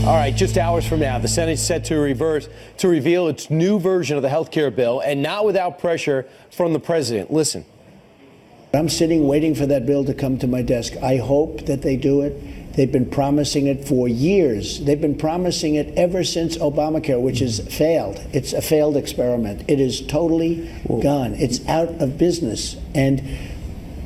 All right, just hours from now, the Senate's set to reveal its new version of the health care bill, and not without pressure from the president. Listen. I'm sitting waiting for that bill to come to my desk. I hope that they do it. They've been promising it for years. They've been promising it ever since Obamacare, which has failed. It's a failed experiment. It is totally gone. It's out of business. And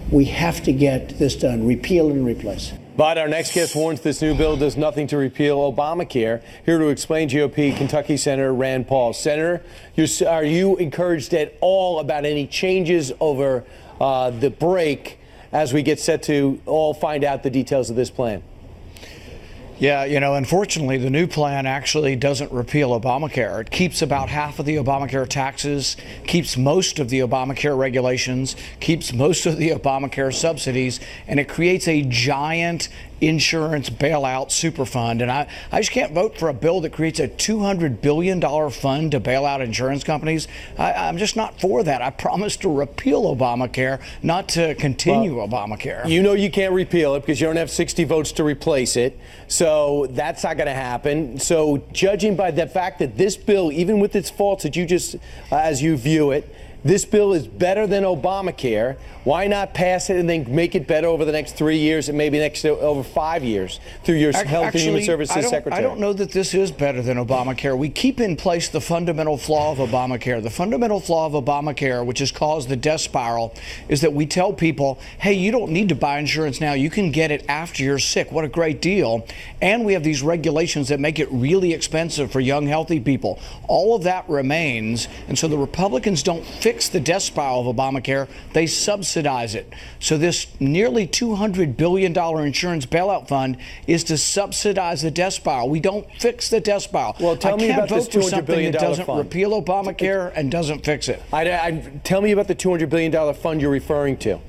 we have to get this done. Repeal and replace. But our next guest warns this new bill does nothing to repeal Obamacare. Here to explain, GOP Kentucky Senator Rand Paul. Senator, are you encouraged at all about any changes over the break as we get set to all find out the details of this plan? Yeah, unfortunately, the new plan actually doesn't repeal Obamacare. It keeps about half of the Obamacare taxes, keeps most of the Obamacare regulations, keeps most of the Obamacare subsidies, and it creates a giant insurance bailout super fund. And I just can't vote for a bill that creates a $200 billion fund to bail out insurance companies. I'm just not for that. I promised to repeal Obamacare, not to continue Obamacare. You know you can't repeal it because you don't have 60 votes to replace it. So that's not going to happen. So judging by the fact that this bill, even with its faults that you just, as you view it, this bill is better than Obamacare. Why not pass it and then make it better over the next 3 years and maybe over 5 years through your Health and Human Services Secretary? I don't know that this is better than Obamacare. We keep in place the fundamental flaw of Obamacare. The fundamental flaw of Obamacare, which has caused the death spiral, is that we tell people, hey, you don't need to buy insurance now. You can get it after you're sick. What a great deal. And we have these regulations that make it really expensive for young, healthy people. All of that remains. And so the Republicans don't fix the death spiral of Obamacare. They subsidize it. So this nearly $200 billion insurance bailout fund is to subsidize the death spiral. We don't fix the death spiral. Well, tell me about this $200 billion that doesn't fund. repeal Obamacare and doesn't fix it. Tell me about the $200 billion fund you're referring to.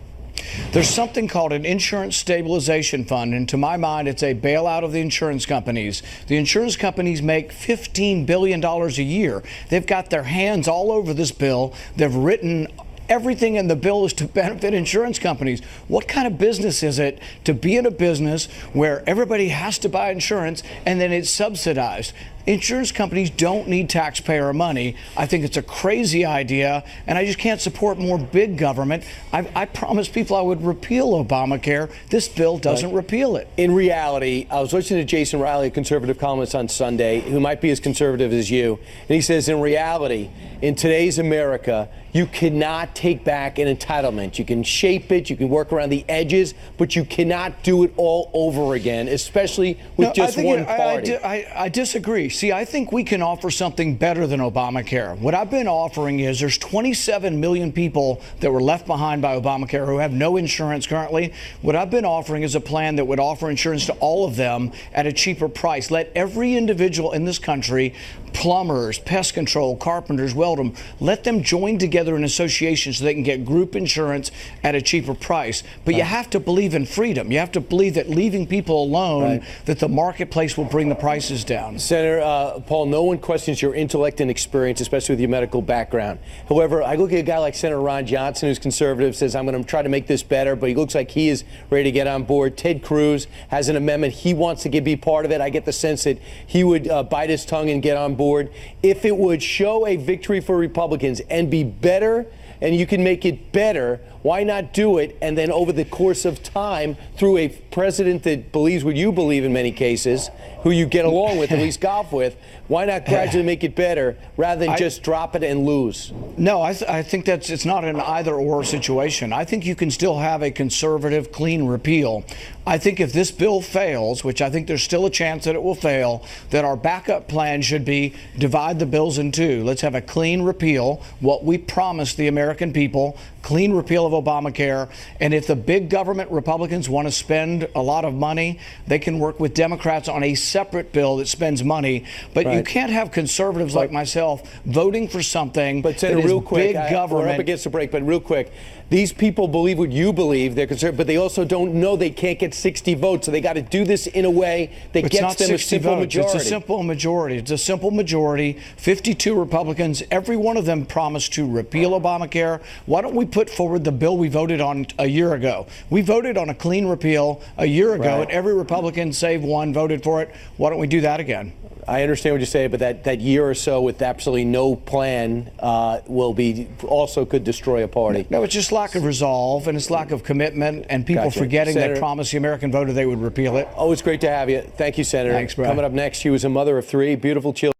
There's something called an insurance stabilization fund, and to my mind, it's a bailout of the insurance companies. The insurance companies make $15 billion a year. They've got their hands all over this bill. They've written everything in the bill is to benefit insurance companies. What kind of business is it to be in a business where everybody has to buy insurance and then it's subsidized? Insurance companies don't need taxpayer money. I think it's a crazy idea, and I just can't support more big government. I promised people I would repeal Obamacare. This bill doesn't repeal it. In reality, I was listening to Jason Riley, a conservative columnist on Sunday, who might be as conservative as you, and he says, in reality, in today's America, you cannot take back an entitlement. You can shape it, you can work around the edges, but you cannot do it all over again, especially with just one party. I disagree. See, I think we can offer something better than Obamacare. What I've been offering is there's 27 million people that were left behind by Obamacare who have no insurance currently. What I've been offering is a plan that would offer insurance to all of them at a cheaper price. Let every individual in this country, plumbers, pest control, carpenters, welders, let them join together in associations so they can get group insurance at a cheaper price. But you have to believe in freedom. You have to believe that leaving people alone, that the marketplace will bring the prices down. Senator Paul, no one questions your intellect and experience, especially with your medical background. However, I look at a guy like Senator Ron Johnson, who's conservative, says, I'm going to try to make this better, but he looks like he is ready to get on board. Ted Cruz has an amendment. He wants to be part of it. I get the sense that he would bite his tongue and get on board. If it would show a victory for Republicans and be better, and you can make it better, why not do it? And then over the course of time, through a president that believes what you believe in many cases, who you get along with, at least golf with, why not gradually make it better rather than just drop it and lose? No, I think it's not an either-or situation. I think you can still have a conservative, clean repeal. I think if this bill fails, which I think there's still a chance that it will fail, that our backup plan should be divide the bills in two. Let's have a clean repeal, what we promised the American people, clean repeal of Obamacare, and if the big government Republicans want to spend a lot of money, they can work with Democrats on a separate bill that spends money. But you can't have conservatives like myself voting for something but that is real quick, big government. We're up against the break, but real quick, These people believe what you believe. They're concerned, but they also don't know they can't get 60 votes. So they got to do this in a way that gets them a simple majority. It's a simple majority. It's a simple majority. 52 Republicans, every one of them promised to repeal Obamacare. Why don't we put forward the bill we voted on a year ago? We voted on a clean repeal a year ago, and every Republican, save one, voted for it. Why don't we do that again? I understand what you're saying, but that year or so with absolutely no plan could destroy a party. No, it's just lack of resolve, and it's lack of commitment, and people forgetting they promised the American voter they would repeal it. Always great to have you. Thank you, Senator. Thanks, bro. Coming up next, she was a mother of 3 beautiful children.